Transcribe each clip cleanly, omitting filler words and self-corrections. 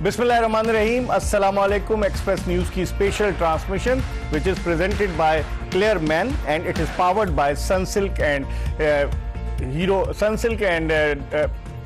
Bismillahirrahmanirrahim. Assalamu alaikum. Express News की special transmission which is presented by Clear Man and it is powered by Sunsilk and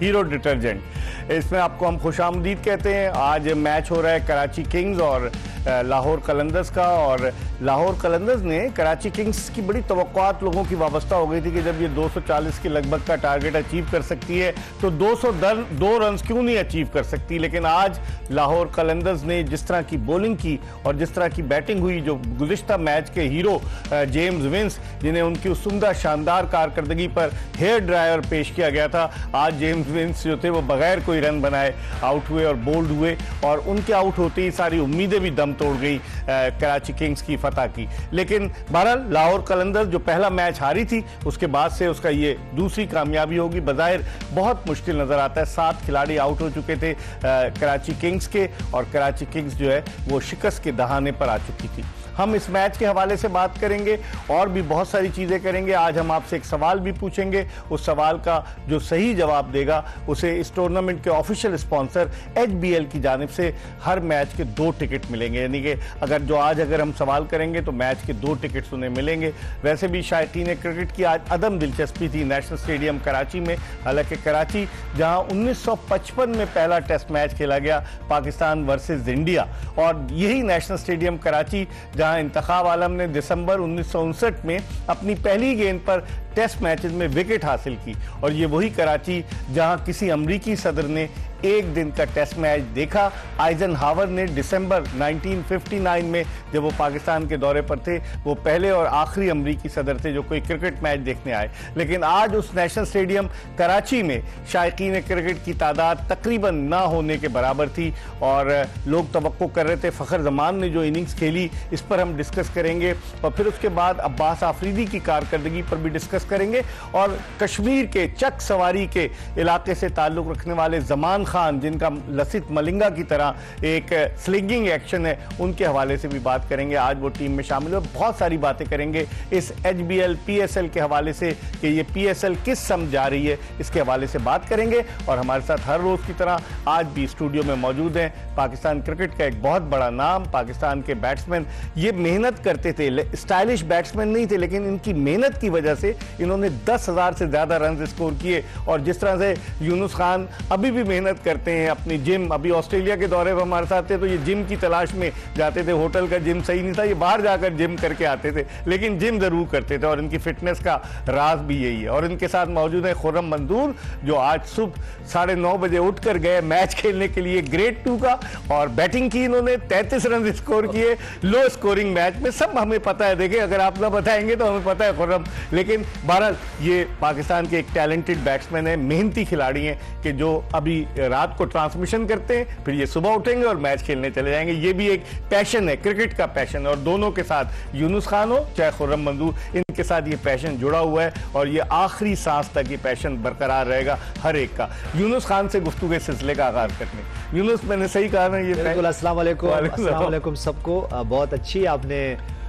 hero detergent. इसमें आपको हम खुशामदीद कहते हैं। आज match हो रहा है कराची किंग्स और लाहौर कलंदर्स का, और लाहौर कलंदर्स ने कराची किंग्स की बड़ी तवक्कुआत लोगों की वाबस्ता हो गई थी कि जब ये 240 के लगभग का टारगेट अचीव कर सकती है तो 202 रन क्यों नहीं अचीव कर सकती। लेकिन आज लाहौर कलंदर्स ने जिस तरह की बॉलिंग की और जिस तरह की बैटिंग हुई, जो गुज़िश्ता मैच के हीरो जेम्स विंस, जिन्हें उनकी उस उम्दा शानदार कारकर्दगी पर हेयर ड्रायर पेश किया गया था, आज जेम्स विंस जो थे वो बगैर कोई रन बनाए आउट हुए और बोल्ड हुए, और उनके आउट होते ही सारी उम्मीदें भी दम तोड़ गई कराची किंग्स की फतह की। लेकिन बहरहाल लाहौर कलंदर्स जो पहला मैच हारी थी उसके बाद से उसका ये दूसरी कामयाबी होगी। बज़ाहिर बहुत मुश्किल नजर आता है, 7 खिलाड़ी आउट हो चुके थे कराची किंग्स के, और कराची किंग्स जो है वो शिकस्त के दहाने पर आ चुकी थी। हम इस मैच के हवाले से बात करेंगे और भी बहुत सारी चीज़ें करेंगे। आज हम आपसे एक सवाल भी पूछेंगे, उस सवाल का जो सही जवाब देगा उसे इस टूर्नामेंट के ऑफिशियल स्पॉन्सर HBL की जानिब से हर मैच के 2 टिकट मिलेंगे। यानी कि अगर हम सवाल करेंगे तो मैच के 2 टिकट्स उन्हें मिलेंगे। वैसे भी शायकीन क्रिकेट की आज अदम दिलचस्पी थी नेशनल स्टेडियम कराची में। हालांकि कराची जहां 1955 में पहला टेस्ट मैच खेला गया पाकिस्तान वर्सेस इंडिया, और यही नेशनल स्टेडियम कराची जहां इंतखाब आलम ने दिसंबर 1959 में अपनी पहली गेंद पर टेस्ट मैचेस में विकेट हासिल की, और ये वही कराची जहां किसी अमरीकी सदर ने एक दिन का टेस्ट मैच देखा। आइजनहावर ने दिसंबर 1959 में जब वो पाकिस्तान के दौरे पर थे, वो पहले और आखिरी अमरीकी सदर थे जो कोई क्रिकेट मैच देखने आए। लेकिन आज उस नेशनल स्टेडियम कराची में शायकीन क्रिकेट की तादाद तकरीबन ना होने के बराबर थी, और लोग तवक्को कर रहे थे। फ़खर जमान ने जो इनिंग्स खेली इस पर हम डिस्कस करेंगे, और फिर उसके बाद अब्बास आफरीदी की कारकर्दगी पर भी डिस्कस करेंगे, और कश्मीर के चक सवारी के इलाके से ताल्लुक़ रखने वाले जमान खान, जिनका लसित मलिंगा की तरह एक स्लिंगिंग एक्शन है, उनके हवाले से भी बात करेंगे। आज वो टीम में शामिल हो, बहुत सारी बातें करेंगे इस HBL PSL के हवाले से कि ये PSL किस समझ जा रही है, इसके हवाले से बात करेंगे। और हमारे साथ हर रोज़ की तरह आज भी स्टूडियो में मौजूद हैं पाकिस्तान क्रिकेट का एक बहुत बड़ा नाम, पाकिस्तान के बैट्समैन। ये मेहनत करते थे, स्टाइलिश बैट्समैन नहीं थे, लेकिन इनकी मेहनत की वजह से इन्होंने 10,000 से ज़्यादा रन स्कोर किए। और जिस तरह से यूनुस खान अभी भी मेहनत करते हैं अपनी जिम, अभी ऑस्ट्रेलिया के दौरे पर हमारे साथ थे तो ये जिम की तलाश में जाते थे, होटल का जिम सही नहीं था, ये बाहर जाकर जिम करके आते थे, लेकिन जिम जरूर करते थे, और इनकी फिटनेस का राज भी यही है। और इनके साथ मौजूद है खुर्रम मंजूर, जो आज सुबह 9:30 बजे उठकर गए मैच खेलने के लिए ग्रेड 2 का, और बैटिंग की इन्होंने 33 रन स्कोर किए लो स्कोरिंग मैच में। सब हमें पता है, देखिए अगर आप ना बताएंगे तो हमें पता है खुर्रम, लेकिन बहरहाल ये पाकिस्तान के एक टैलेंटेड बैट्समैन है, मेहनती खिलाड़ी हैं कि जो अभी रात को ट्रांसमिशन करते हैं, फिर ये सुबह उठेंगे और मैच खेलने चले जाएंगे। ये भी एक पैशन है, क्रिकेट का पैशन है, और दोनों के साथ यूनुस खान हो चाहे खुर्रम मंजूर, इनके साथ ये पैशन जुड़ा हुआ है, और ये आखिरी सांस तक ये पैशन बरकरार रहेगा हर एक का। यूनुस खान से गुफ्तगू के सिलसिले का आगाज करने। यूनुस, मैंने सही कहा ना? ये अस्सलाम वालेकुम सबको। बहुत अच्छी आपने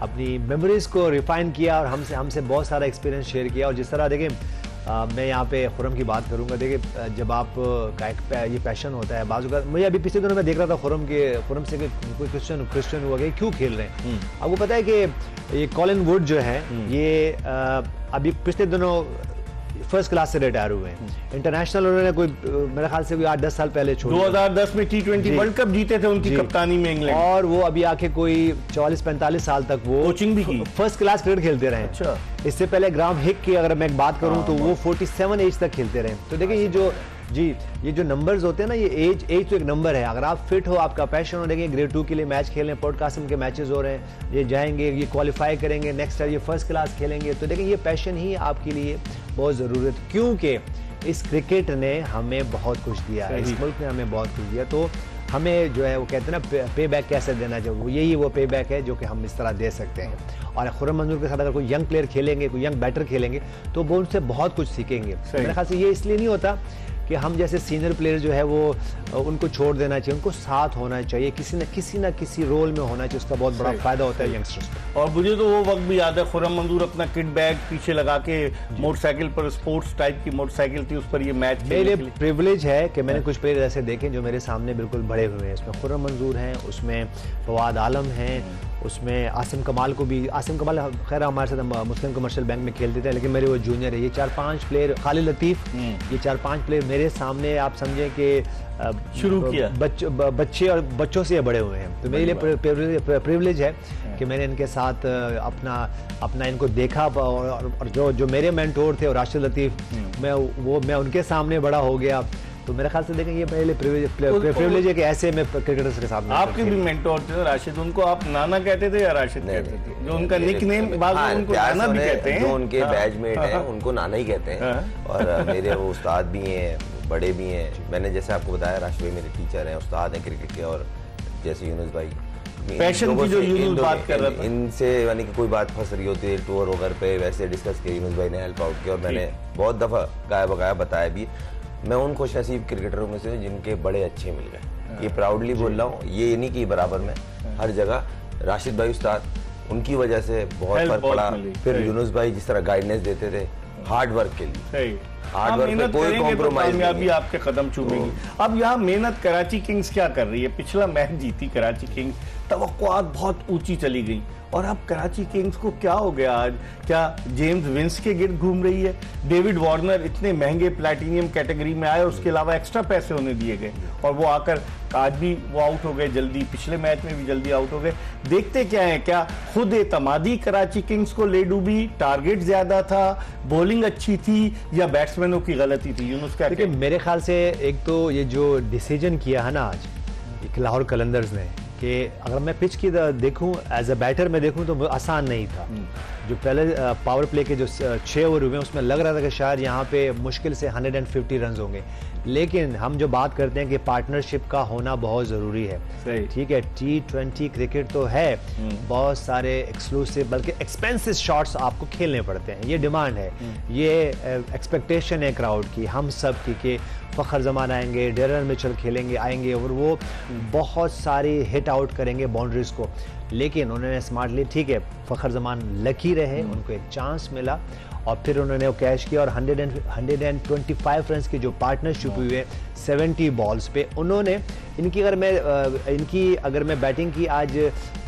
अपनी मेमोरीज को रिफाइन किया और हमसे बहुत सारा एक्सपीरियंस शेयर किया। और जिस तरह देखिए मैं यहाँ पे खुर्रम की बात करूँगा, देखिए जब आप का एक ये पैशन होता है, बाज़ अगर मुझे अभी पिछले दिनों में देख रहा था खुर्रम से कोई क्रिश्चियन हुआ कि क्यों खेल रहे हैं। आपको पता है कि ये कॉलिन वुड जो है ये अभी पिछले दिनों फर्स्ट क्लास से रिटायर हुए हैं। इंटरनेशनल उन्होंने कोई मेरे ख्याल से 8-10 साल पहले छोड़ 2010 में T20 वर्ल्ड कप जीते थे उनकी कप्तानी में इंग्लैंड, और वो अभी आके कोई 44-45 साल तक वो कोचिंग भी की, फर्स्ट क्लास क्रिकेट खेलते रहे। अच्छा। इससे पहले ग्राहम हिक की अगर मैं बात करूं तो वो 47 एज तक खेलते रहे। तो देखिए ये जो नंबर्स होते हैं ना, ये एज तो एक नंबर है। अगर आप फिट हो, आपका पैशन हो, देखिए ग्रेड 2 के लिए मैच खेल रहे हैं, पॉडकास्ट के मैचेस हो रहे हैं, ये जाएंगे, ये क्वालिफाई करेंगे, नेक्स्ट ईयर ये फर्स्ट क्लास खेलेंगे। तो देखिए ये पैशन ही आपके लिए बहुत ज़रूरत, क्योंकि इस क्रिकेट ने हमें बहुत कुछ दिया है, इस मुल्क ने हमें बहुत कुछ दिया। तो हमें जो है वो कहते हैं ना पे बैक कैसे देना चाहिए, वो यही वो पे बैक है जो कि हम इस तरह दे सकते हैं। और खुर्रम मंजूर के साथ अगर कोई यंग प्लेयर खेलेंगे, कोई यंग बैटर खेलेंगे, तो वो उनसे बहुत कुछ सीखेंगे। मेरे ख्याल से ये इसलिए नहीं होता कि हम जैसे सीनियर प्लेयर जो है वो उनको छोड़ देना चाहिए, उनको साथ होना चाहिए, किसी ना किसी रोल में होना चाहिए, उसका बहुत बड़ा फायदा होता है यंगस्टर्स को। और मुझे तो वो वक्त भी याद है, खुर्रम मंजूर अपना किट बैग पीछे लगा के मोटरसाइकिल पर, स्पोर्ट्स टाइप की मोटरसाइकिल थी, उस पर ये मैच मेरे प्रिविलेज है कि मैंने कुछ प्लेयर ऐसे देखे जो मेरे सामने बिल्कुल बड़े हुए हैं। इसमें खुर्रम मंजूर हैं, उसमें फवाद आलम हैं, उसमें आसिम कमाल को भी, आसिम कमाल खैर हमारे साथ मुस्लिम कमर्शियल बैंक में खेलते थे लेकिन मेरे वो जूनियर है। ये 4-5 प्लेयर, खालिद लतीफ़, ये 4-5 प्लेयर मेरे सामने आप समझें कि शुरू किया बच्चे और बच्चों से बड़े हुए हैं। तो मेरे लिए प्रिविलेज है कि मैंने इनके साथ अपना इनको देखा और जो मेरे मेंटोर थे और राशिद लतीफ़, मैं उनके सामने बड़ा हो गया। तो मेरे ख्याल से देखें ये मेरे लिए प्रिविलेज है कि ऐसे में क्रिकेटर्स के साथ। आपके भी मेंटोर थे राशिद, उनको आप नाना कहते थे या राशिद कहते थे? जो उनका निकनेम उनको नाना भी कहते हैं, जो उनके बैचमेट हैं उनको नाना ही कहते हैं। और मेरे वो उस्ताद भी हैं, बड़े भी हैं। मैंने जैसे आपको बताया राशिद भाई मेरे टीचर हैं, उस्ताद हैं क्रिकेट के। और जैसे यूनुस भाई, पैशन की जो यूनुस बात कर रहा था, इनसे यानी कि कोई बात फंस रही होती है टूर वगैरह पे, वैसे डिस्कस किया, यूनुस भाई ने हेल्प आउट किया। और मैंने बहुत दफ़ा गाया बगाया बताया भी, मैं उन खुशनसीब क्रिकेटरों में से जिनके बड़े अच्छे मिल गए। ये प्राउडली बोल रहा हूँ, ये नहीं कि बराबर में हर जगह। राशिद भाई उस्ताद, उनकी वजह से बहुत फर्क पड़ा। फिर यूनुस भाई जिस तरह गाइडेंस देते थे हार्ड वर्क के लिए, हार्ड वर्क में कोई कॉम्प्रोमाइज नहीं, कामयाबी आपके कदम चूमेगी। अब यहाँ मेहनत कराची किंग्स क्या कर रही है? पिछला मैच जीती कराची किंग्स, तवक्कुआत बहुत ऊंची चली गई, और अब कराची किंग्स को क्या हो गया आज? क्या जेम्स विंस के गिर्द घूम रही है? डेविड वार्नर इतने महंगे प्लैटिनियम कैटेगरी में आए, उसके अलावा एक्स्ट्रा पैसे उन्हें दिए गए, और वो आकर आज भी वो आउट हो गए जल्दी, पिछले मैच में भी जल्दी आउट हो गए। देखते क्या है, क्या खुद एतमादी कराची किंग्स को ले डूबी? टारगेट ज्यादा था, बॉलिंग अच्छी थी, या बैट्समैनों की गलती थी? यूनुस क्या? देखिए मेरे ख्याल से एक तो ये जो डिसीजन किया है ना आज एक लाहौर कलंदर्स ने, कि अगर मैं पिच की देखूं एज अ बैटर में देखूं तो आसान नहीं था। जो पहले पावर प्ले के जो 6 ओवर हुए उसमें लग रहा था कि शायद यहाँ पे मुश्किल से 150 रन होंगे, लेकिन हम जो बात करते हैं कि पार्टनरशिप का होना बहुत ज़रूरी है। ठीक है, T20 क्रिकेट तो है, बहुत सारे एक्सक्लूसिव बल्कि एक्सपेंसिव शॉट्स आपको खेलने पड़ते हैं, ये डिमांड है, ये एक्सपेक्टेशन है क्राउड की, हम सब की, कि फ़खर जमान आएंगे, डेरन मिचेल खेलेंगे आएंगे और वो बहुत सारी हिट आउट करेंगे बाउंड्रीज को। लेकिन उन्होंने स्मार्टली, ठीक है, फ़खर जमान लकी रहे, उनको एक चांस मिला और फिर उन्होंने वो कैश किया, और 125 रन की जो पार्टनरशिप हुई है 70 बॉल्स पे, उन्होंने इनकी अगर मैं बैटिंग की आज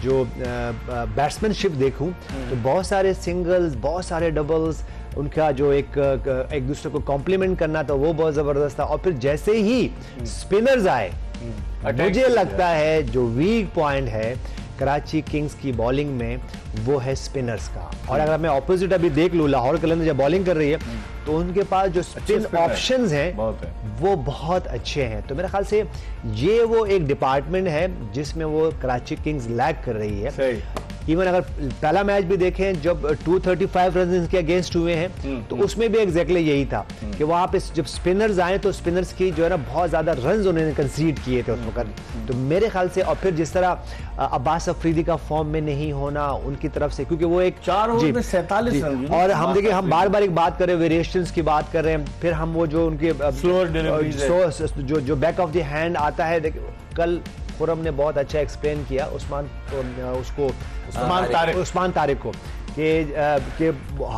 जो बैट्समैनशिप देखूं तो बहुत सारे सिंगल्स, बहुत सारे डबल्स, उनका जो एक दूसरे को कॉम्प्लीमेंट करना था वो बहुत ज़बरदस्त था। और फिर जैसे ही स्पिनर्स आए, मुझे लगता है जो वीक पॉइंट है कराची किंग्स की बॉलिंग में वो है स्पिनर्स का। और अगर मैं ऑपोजिट अभी देख लूँ, लाहौर कलंदर्स जब बॉलिंग कर रही है तो उनके पास जो स्पिन ऑप्शंस हैं वो बहुत अच्छे हैं। तो मेरे ख्याल से ये वो एक डिपार्टमेंट है जिसमें वो कराची किंग्स लैग कर रही है। इवन अगर पहला मैच भी देखें जब 235 रन इनके अगेंस्ट हुए हैं तो उसमें भी एग्जैक्टली यही था कि वहां पे जब स्पिनर्स आए तो स्पिनर्स की जो है ना बहुत ज्यादा रन उन्होंने कंसीड किए थे उस वक्त। तो मेरे ख्याल से, और फिर जिस तरह अब्बास अफरीदी का फॉर्म में नहीं होना उनकी तरफ से, क्योंकि वो एक 4 ओवर में 47 रन, और हम देखिए हम बार बार एक बात कर रहे हैं, वेरिएशंस की बात कर रहे हैं, फिर हम वो जो उनके जो बैक ऑफ द हैंड आता है, कल खुर्रम ने बहुत अच्छा एक्सप्लेन किया उस्मान तारिक को कि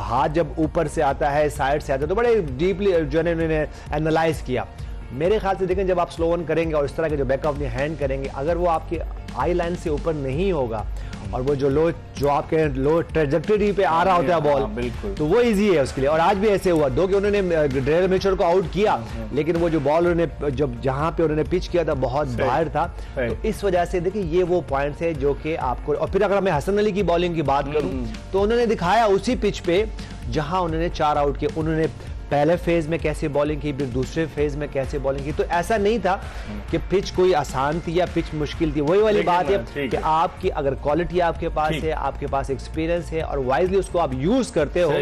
हाथ जब ऊपर से आता है, साइड से आता है, तो बड़े डीपली जो है उन्होंने एनालाइज किया। मेरे ख्याल से देखें जब आप स्लो ऑन करेंगे और इस तरह के जो बैक ऑफ द हैंड करेंगे, अगर वो आपकी आई लाइन से ऊपर नहीं होगा और वो जो आपके लो ट्रेजेक्टरी पे आ रहा होता है बॉल, तो वो इजी है उसके लिए। और आज भी ऐसे हुआ, दो कि उन्होंने डेरल मिचेल को आउट किया, लेकिन वो जो बॉल उन्होंने जहां पे उन्होंने पिच किया था बहुत बाहर था। तो इस वजह से देखिए ये वो पॉइंट्स है जो कि आपको। और फिर अगर मैं हसन अली की बॉलिंग की बात करूं तो उन्होंने दिखाया उसी पिच पे जहां उन्होंने 4 आउट किए, उन्होंने पहले फेज में कैसे बॉलिंग की, फिर दूसरे फेज में कैसे बॉलिंग की। तो ऐसा नहीं था कि पिच कोई आसान थी या पिच मुश्किल थी। वही वाली बात है कि आपकी अगर क्वालिटी आपके पास है, आपके पास एक्सपीरियंस है और वाइजली उसको आप यूज करते हो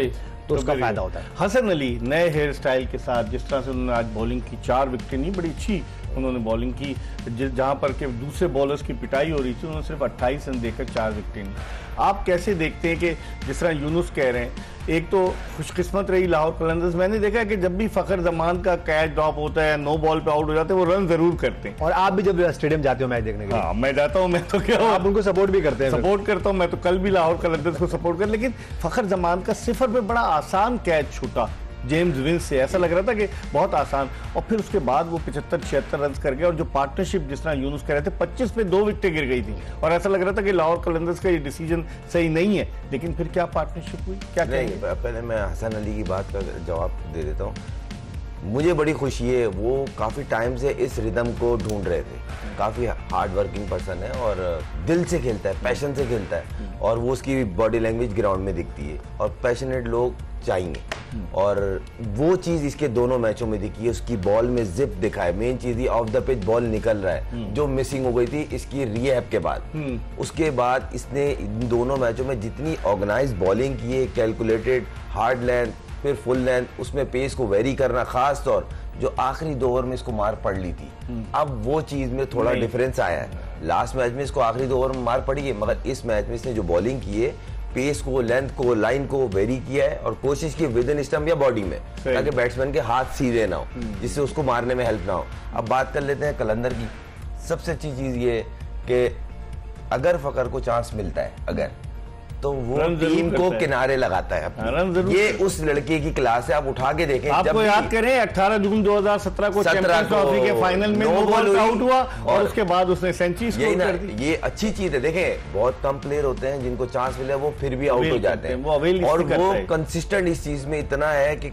तो उसका फायदा होता है। हसन अली नए हेयर स्टाइल के साथ जिस तरह से उन्होंने आज बॉलिंग की, 4 विकेट नहीं, बड़ी अच्छी उन्होंने बॉलिंग की, जहां पर के दूसरे बॉलर्स की पिटाई हो रही थी, उन्होंने सिर्फ 28 रन देकर 4 विकेट ली। आप कैसे देखते हैं कि जिस तरह यूनुस कह रहे हैं, एक तो खुशकिस्मत रही लाहौर कलंदर्स, मैंने देखा कि जब भी फखर जमान का कैच ड्रॉप होता है, नो बॉल पे आउट हो जाते हैं, वो रन जरूर करते हैं। और आप भी जब स्टेडियम जाते हो मैच देखने के लिए? हाँ, मैं जाता हूँ, मैं तो क्या आप उनको सपोर्ट भी करते हैं? सपोर्ट करता हूँ, मैं तो कल भी लाहौर कलंदर्स को सपोर्ट कर, लेकिन फखर जमान का सिफर पे बड़ा आसान कैच छूटा जेम्स विंस से, ऐसा लग रहा था कि बहुत आसान, और फिर उसके बाद वो 75-76 रन कर गए। और जो पार्टनरशिप जिस तरह यूनुस कह रहे थे, 25 पे 2 विकेटें गिर गई थी और ऐसा लग रहा था कि लाहौर कलंदर्स का ये डिसीजन सही नहीं है, लेकिन फिर क्या पार्टनरशिप हुई, क्या नहीं, पहले मैं हसन अली की बात का जवाब दे देता हूँ। मुझे बड़ी खुशी है, वो काफ़ी टाइम से इस रिदम को ढूंढ रहे थे। काफ़ी हार्ड वर्किंग पर्सन है और दिल से खेलता है, पैशन से खेलता है, और वो उसकी बॉडी लैंग्वेज ग्राउंड में दिखती है, और पैशनेट लोग चाहिए। और वो चीज़ इसके दोनों मैचों में दिखी है। उसकी बॉल में जिप दिखा है, main cheese he of the pitch ball निकल रहा है, जो मिसिंग हो गई थी इसकी रीहैब के बाद। उसके बाद इसने इन दोनों मैचों में जितनी ऑर्गेनाइज बॉलिंग की है, कैलकुलेटेड, हार्ड लेंथ, फिर फुल लेंथ, उसमें पेस को वेरी करना, खास तौर जो आखिरी 2 ओवर में इसको मार पड़ ली थी, अब वो चीज में थोड़ा डिफरेंस आया है। लास्ट मैच में इसको आखिरी 2 ओवर में मार पड़ी है, मगर इस मैच में इसने जो बॉलिंग की है, पेस को, लेंथ को, लाइन को वेरी किया है और कोशिश की विद इन स्टंप या बॉडी में, ताकि बैट्समैन के हाथ सीधे ना हो, जिससे उसको मारने में हेल्प ना हो। अब बात कर लेते हैं कलंदर की। सबसे अच्छी चीज ये कि अगर फकर को चांस मिलता है, अगर, तो वो टीम को किनारे लगाता है अपनी। ये उस लड़के की क्लास है, आप उठा के देखें। आपको याद करें 18 जून 2017 को चैंपियंस ट्रॉफी के फाइनल में नो बॉल आउट हुआ और उसके बाद उसने सेंचुरी स्कोर कर दी। ये अच्छी चीज है। देखें, बहुत कम प्लेयर होते हैं जिनको चांस मिले वो फिर भी आउट हो जाते हैं, और वो कंसिस्टेंट इस चीज में इतना है कि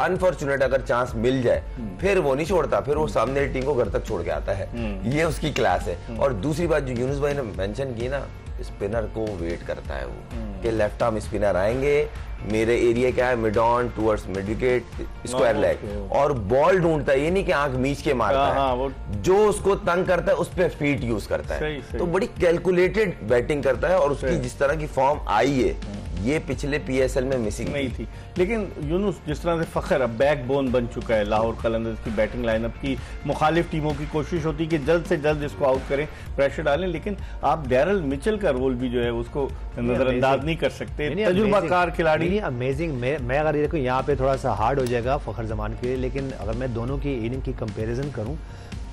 अनफॉर्चुनेट अगर चांस मिल जाए फिर वो नहीं छोड़ता, फिर वो सामने टीम को घर तक छोड़ के आता है। ये उसकी क्लास है। और दूसरी बात जो यूनुस भाई ने मेंशन की ना, स्पिनर को वेट करता है वो कि लेफ्ट आर्म स्पिनर आएंगे, मेरे एरिया क्या है, mid on towards mid wicket, square leg, और बॉल ढूंढता है। ये नहीं कि आंख मीच के मारता है, जो उसको तंग करता है उस पे फीट यूज करता है। तो बड़ी कैलकुलेटेड बैटिंग करता है, और उसकी जिस तरह की फॉर्म आई है, ये पिछले पीएसएल में मिसिंग नहीं थी। लेकिन यूनुस जिस तरह से फखर अब बैकबोन बन चुका है लाहौर कलंदर्स की बैटिंग लाइनअप की, मुखालिफ टीमों की कोशिश होती है कि जल्द से जल्द इसको आउट करें, प्रेशर डालें, लेकिन आप डैरल मिचेल का रोल भी जो है उसको नजरअंदाज नहीं कर सकते। तजुर्बाकार खिलाड़ी, अमेजिंग। मैं अगर देखो यहाँ पे थोड़ा सा हार्ड हो जाएगा फखर जमान के लिए, लेकिन अगर मैं दोनों की इनिंग की कंपैरिजन करूँ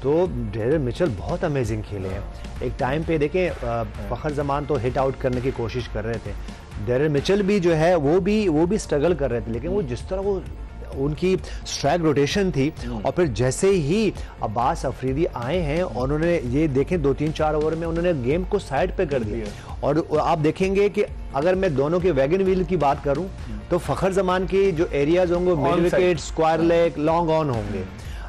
तो डैरल मिचेल बहुत अमेजिंग खेले हैं। एक टाइम पे देखें, फखर जमान तो हिट आउट करने की कोशिश कर रहे थे, डैरल मिचेल भी जो है वो भी स्ट्रगल कर रहे थे, लेकिन वो जिस तरह वो उनकी स्ट्राइक रोटेशन थी, और फिर जैसे ही अब्बास अफरीदी आए हैं और उन्होंने ये देखें 2-3-4 ओवर में उन्होंने गेम को साइड पे कर दिया। और आप देखेंगे कि अगर मैं दोनों के वैगन व्हील की बात करूं तो फखर जमान के जो एरियाज होंगे mid wicket, square leg, long on होंगे।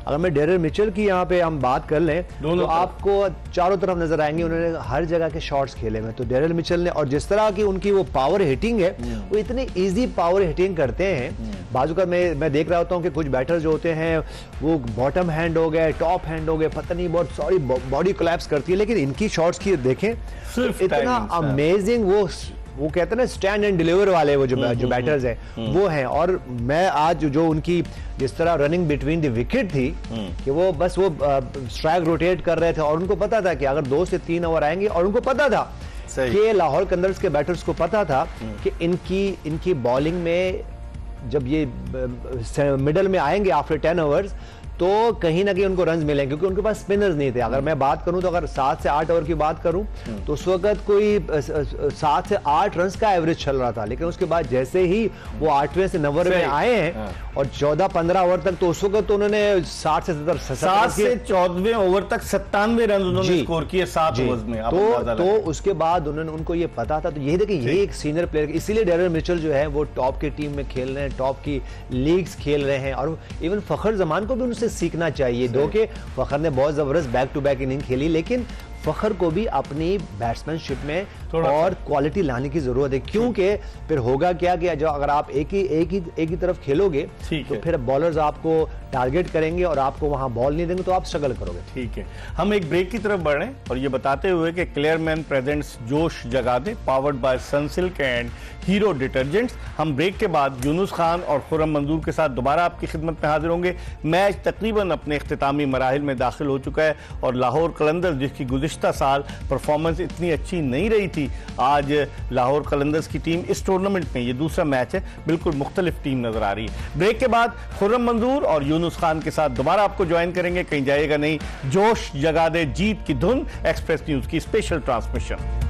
अगर मैं डैरल मिचेल की यहाँ पे हम बात कर लें तो आपको चारों तरफ नजर आएंगे, उन्होंने हर जगह के शॉट्स खेले में। तो डैरल मिचेल ने, और जिस तरह की उनकी वो पावर हिटिंग है, वो इतनी इजी पावर हिटिंग करते हैं। बाजू का मैं देख रहा होता हूँ कि कुछ बैटर जो होते हैं वो बॉटम हैंड हो गए, टॉप हैंड हो गए, पता नहीं बहुत सॉरी बॉडी कोलैप्स करती है, लेकिन इनकी शॉट्स की देखें इतना अमेजिंग, वो कहते हैं ना स्टैंड एंड डिलीवर वाले वो जो बैटर्स हैं वो हैं। और मैं आज जो उनकी जिस तरह रनिंग बिटवीन द विकेट थी कि वो बस वो स्ट्राइक रोटेट कर रहे थे, और उनको पता था कि अगर 2 से 3 ओवर आएंगे, और उनको पता था कि लाहौर कलंदर्स के बैटर्स को पता था कि इनकी बॉलिंग में जब ये मिडल में आएंगे आफ्टर 10 ओवर्स तो कहीं ना कहीं उनको रन्स मिलेंगे, क्योंकि उनके पास स्पिनर्स नहीं थे। अगर मैं बात करूं तो अगर 7 से 8 ओवर की बात करूं तो उस वक्त कोई 7 से 8 रन्स का एवरेज चल रहा था, लेकिन उसके बाद जैसे ही वो 8वें से 9वें में आए हैं और 14-15 ओवर तक, तो उस वक्त तो उन्होंने 60 से 14वें ओवर तक 97 रन उन्होंने स्कोर किए 7 ओवर्स में। तो उसके बाद उनको ये पता था। तो ये देखिए, ये एक सीनियर प्लेयर, इसीलिए डैरल मिचेल जो है वो टॉप की टीम में खेल रहे हैं, टॉप की लीग्स खेल रहे हैं, और इवन फखर जमान को भी उनसे सीखना चाहिए। दो के फखर ने बहुत जबरदस्त बैक टू बैक इनिंग खेली, लेकिन फखर को भी अपनी बैट्समैनशिप में और क्वालिटी लाने की जरूरत है, क्योंकि फिर होगा क्या कि जो अगर आप एक ही तरफ खेलोगे तो फिर बॉलर्स आपको टारगेट करेंगे और आपको वहां बॉल नहीं देंगे तो आप स्ट्रगल करोगे। ठीक है, हम एक ब्रेक की तरफ बढ़ रहे हैं और ये बताते हुए कि क्लेयरमैन प्रेजेंट्स जोश जगा दे powered by Sunsilk and Hero detergents. हम ब्रेक के बाद यूनुस खान और खुर्रम मंजूर के साथ दोबारा आपकी खिदमत में हाजिर होंगे। मैच तकरीबन अपने इख्तितामी मराहिल में दाखिल हो चुका है और लाहौर कलंदर्स, जिसकी गुज़िश्ता साल परफॉर्मेंस इतनी अच्छी नहीं रही थी, आज लाहौर कलंदर्स की टीम इस टूर्नामेंट में, ये दूसरा मैच है, बिल्कुल मुख्तलिफ टीम नजर आ रही है। ब्रेक के बाद खुर्रम मंजूर और यूनुस खान के साथ दोबारा आपको ज्वाइन करेंगे, कहीं जाइएगा नहीं। जोश जगा दे जीत की धुन, एक्सप्रेस न्यूज की special transmission.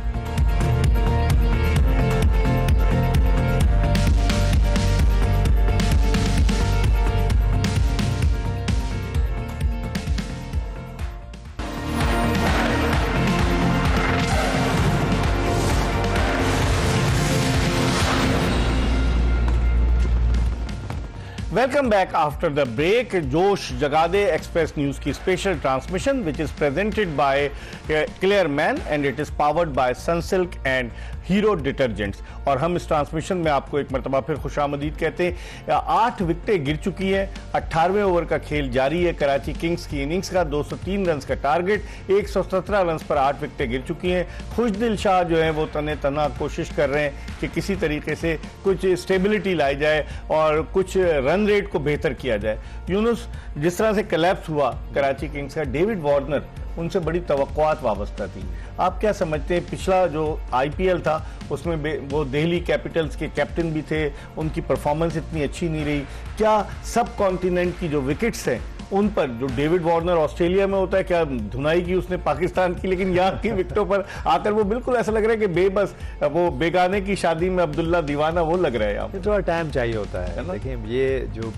Welcome back after the break. जोश जगा दे एक्सप्रेस न्यूज की special transmission which is presented by Clearman and it is powered by Sunsilk and Hero detergents. और हम इस ट्रांसमिशन में आपको एक मरतबा फिर खुशामदीद कहते हैं। 8 विकेटें गिर चुकी हैं, 18वें ओवर का खेल जारी है। कराची किंग्स की इनिंग्स का 203 रन का टारगेट, 117 रन पर 8 विकेटें गिर चुकी हैं। खुशदिल शाह जो है वो तने तना कोशिश कर रहे हैं कि किसी तरीके से कुछ स्टेबिलिटी लाई जाए और कुछ रन रेट को बेहतर किया जाए। यूनुस, जिस तरह से कोलैप्स हुआ कराची किंग्स का, डेविड वार्नर, उनसे बड़ी तवक्कुआत वाबस्ता थी। आप क्या समझते हैं, पिछला जो आईपीएल था उसमें वो दिल्ली कैपिटल्स के कैप्टन भी थे, उनकी परफॉर्मेंस इतनी अच्छी नहीं रही, क्या सब कॉन्टिनेंट की जो विकेट्स हैं उन पर, जो डेविड वार्नर ऑस्ट्रेलिया में होता है, क्या धुनाई की उसने पाकिस्तान की, लेकिन यहाँ की विकेटों पर आकर वो बिल्कुल ऐसा लग रहा है कि बेबस, वो बेगाने की शादी में अब्दुल्ला दीवाना, वो लग रहा है। यहाँ थोड़ा टाइम चाहिए होता है। देखिए, ये जो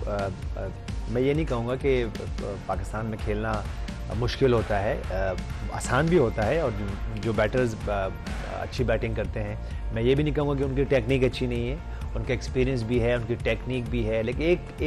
मैं ये नहीं कहूँगा कि पाकिस्तान में खेलना मुश्किल होता है, आसान भी होता है, और जो बैटर्स अच्छी बैटिंग करते हैं, मैं ये भी नहीं कहूँगा कि उनकी टेक्निक अच्छी नहीं है, उनका एक्सपीरियंस भी है, उनकी टेक्निक भी है, लेकिन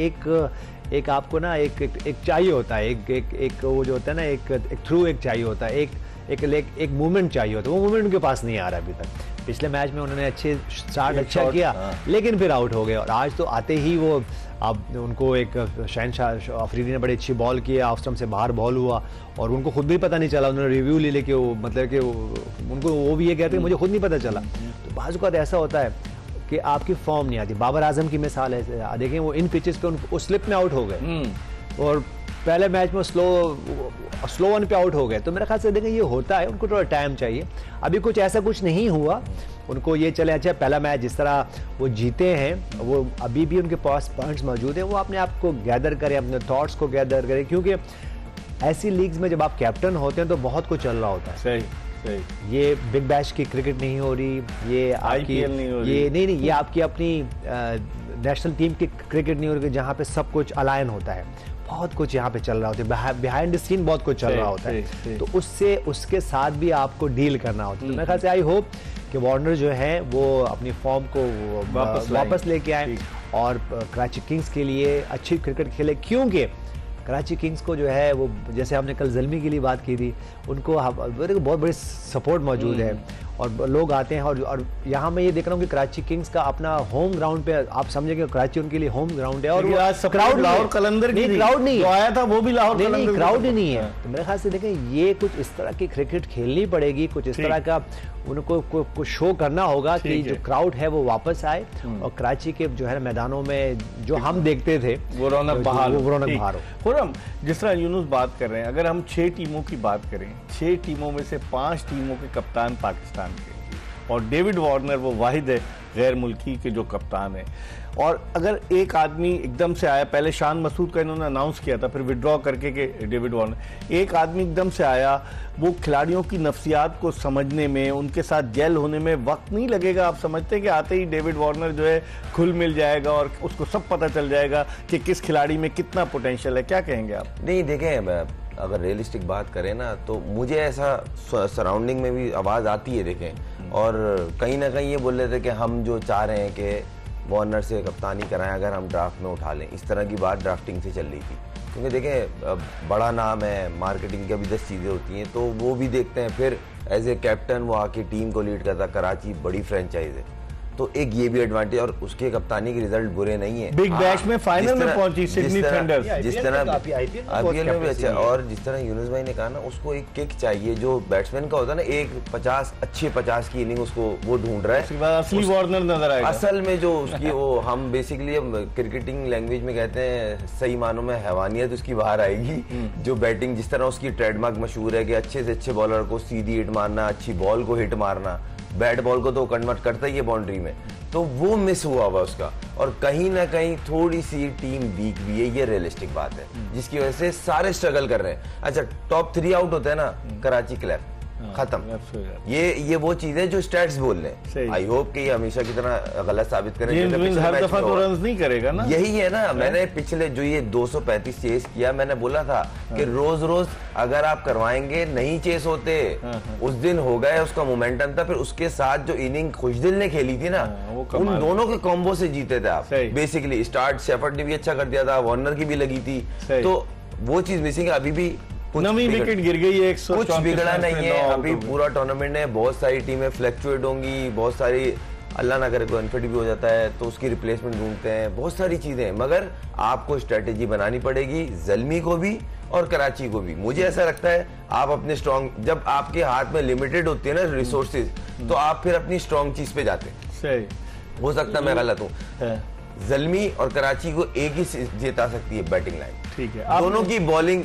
एक आपको ना एक चाहिए होता है, एक वो जो होता है ना, एक थ्रू एक चाहिए होता है, एक मूवमेंट चाहिए होता है। वो मूवमेंट उनके पास नहीं आ रहा अभी तक। पिछले मैच में उन्होंने अच्छे स्टार्ट अच्छा किया, लेकिन फिर आउट हो गए, और आज तो आते ही वो, अब उनको एक शहनशाह अफरीदी ने बड़ी अच्छी बॉल की, ऑफ स्टंप से बाहर बॉल हुआ और उनको खुद भी पता नहीं चला। उन्होंने रिव्यू ले लेके वो, मतलब कि उनको वो भी ये कहते हैं मुझे खुद नहीं पता चला। तो बाज़ औक़ात ऐसा होता है कि आपकी फॉर्म नहीं आती। बाबर आजम की मिसाल है, देखें वो इन पिचेस पे उनको स्लिप में आउट हो गए और पहले मैच में स्लो वन पे आउट हो गए। तो मेरे ख्याल से देखें ये होता है, उनको थोड़ा टाइम चाहिए। अभी कुछ ऐसा कुछ नहीं हुआ, उनको ये चले अच्छा पहला मैच जिस तरह वो जीते हैं, वो अभी भी उनके पास पॉइंट्स मौजूद हैं, वो अपने आप को गैदर करें, अपने थॉट्स को गैदर करें, क्योंकि ऐसी लीग्स में जब आप कैप्टन होते हैं तो बहुत कुछ चल रहा होता है। सही। ये बिग बैश की क्रिकेट नहीं हो रही, ये आईपीएल नहीं हो रही, ये नहीं, ये आपकी अपनी नेशनल टीम की क्रिकेट नहीं हो रही, जहाँ पे सब कुछ अलायन होता है, बहुत कुछ यहाँ पे चल रहा होता है, बिहाइंड द सीन बहुत कुछ चल रहा होता है। तो उसके साथ भी आपको डील करना होता है। तो मेरे ख्याल से आई होप कि वार्नर जो है वो अपनी फॉर्म को वापस लेके आए और कराची किंग्स के लिए अच्छी क्रिकेट खेले, क्योंकि कराची किंग्स को जो है वो, जैसे हमने कल ज़ल्मी के लिए बात की थी, उनको बहुत बड़ी सपोर्ट मौजूद है और लोग आते हैं। और यहाँ मैं ये देख रहा हूँ कि कराची किंग्स का अपना होम ग्राउंड पे, आप समझेंगे कराची उनके लिए होम ग्राउंड है, और क्राउड लाहौर कलंदर की क्राउड नहीं आया था, वो भी लाहौर नहीं, क्राउड ही नहीं है। तो मेरे ख्याल से देखें ये कुछ इस तरह की क्रिकेट खेलनी पड़ेगी, कुछ इस तरह का उनको कुछ शो करना होगा कि जो क्राउड है वो वापस आए और कराची के जो है मैदानों में जो हम देखते थे वो रौनक बहाल हो। खुर्रम, जिस तरह यूनुस बात कर रहे हैं, अगर हम 6 टीमों की बात करें, 6 टीमों में से 5 टीमों के कप्तान पाकिस्तान के, और डेविड वार्नर वो वाहिद है गैर मुल्की के जो कप्तान है। और अगर एक आदमी एकदम से आया, पहले शान मसूद का इन्होंने अनाउंस किया था, फिर विड्रॉ करके के डेविड वार्नर, एक आदमी एकदम से आया, वो खिलाड़ियों की नफ्सियात को समझने में, उनके साथ जेल होने में वक्त नहीं लगेगा। आप समझते हैं कि आते ही डेविड वार्नर जो है खुल मिल जाएगा और उसको सब पता चल जाएगा कि किस खिलाड़ी में कितना पोटेंशियल है? क्या कहेंगे आप? नहीं, देखें, अगर रियलिस्टिक बात करें ना, तो मुझे ऐसा सराउंडिंग में भी आवाज़ आती है, देखें, और कहीं ना कहीं ये बोल रहे थे कि हम जो चाह रहे हैं कि वार्नर से कप्तानी कराएं अगर हम ड्राफ्ट में उठा लें, इस तरह की बात ड्राफ्टिंग से चल रही थी। क्योंकि देखें बड़ा नाम है, मार्केटिंग की भी 10 चीज़ें होती हैं, तो वो भी देखते हैं। फिर एज ए कैप्टन वो आके टीम को लीड करता। कराची बड़ी फ्रेंचाइज है, तो एक ये भी एडवांटेज, और उसके कप्तानी के रिजल्ट बुरे नहीं है। बिग बैश में फाइनल में पहुंची सिडनी थंडर्स, जिस तरह आईपीएल में भी अच्छा, और जिस तरह यूनुस भाई ने कहा ना, उसको एक किक चाहिए जो बैट्समैन का होता है ना, एक 50 की इनिंग उसको वो ढूंढ रहा है। उसके बाद असली वार्नर नजर आएगा। असल में जो उसकी वो हम बेसिकली क्रिकेटिंग लैंग्वेज में कहते हैं, सही मानों में हैवानियत उसकी बाहर आएगी। जो बैटिंग, जिस तरह उसकी ट्रेडमार्क मशहूर है कि अच्छे से अच्छे बॉलर को सीधी हिट मारना, अच्छी बॉल को हिट मारना, बैट बॉल को तो कन्वर्ट करता ही है बाउंड्री में, तो वो मिस हुआ उसका। और कहीं ना कहीं थोड़ी सी टीम वीक भी है, ये रियलिस्टिक बात है, जिसकी वजह से सारे स्ट्रगल कर रहे हैं। अच्छा, टॉप 3 आउट होते हैं ना, कराची क्लैप खत्म। ये वो चीज है जो स्टैट्स बोल रहे हैं। आई होप कि ये हमेशा की तरह गलत साबित करें। हर दफा तो रन नहीं करेगा ना, यही है ना। मैंने पिछले जो ये 235 चेस किया, मैंने बोला था कि रोज रोज अगर आप करवाएंगे नहीं चेस होते। उस दिन हो गए, उसका मोमेंटम था, फिर उसके साथ जो इनिंग खुशदिल ने खेली थी ना, उन दोनों के कॉम्बो से जीते थे आप। बेसिकली स्टार्ट शेफर्ड ने भी अच्छा कर दिया था, वार्नर की भी लगी थी, तो वो चीज मिसिंग है। अभी भी नवी विकेट गिर गई है, कुछ बिगड़ा नहीं है। अभी पूरा टूर्नामेंट है, बहुत सारी टीमें फ्लक्चुएट होंगी, बहुत सारी, अल्लाह ना करे कोई अनफिट भी हो जाता है तो उसकी रिप्लेसमेंट ढूंढते हैं, बहुत सारी चीजें हैं। मगर आपको स्ट्रेटेजी बनानी पड़ेगी, ज़ल्मी को भी और कराची को भी। मुझे ऐसा लगता है आप अपने स्ट्रॉन्ग, जब आपके हाथ में लिमिटेड होती है ना रिसोर्सेज, तो आप फिर अपनी स्ट्रॉन्ग चीज पे जाते हैं। सही हो सकता है मैं गलत हूँ। ज़ल्मी और कराची को एक ही जिता सकती है बैटिंग लाइन। ठीक है, दोनों की बॉलिंग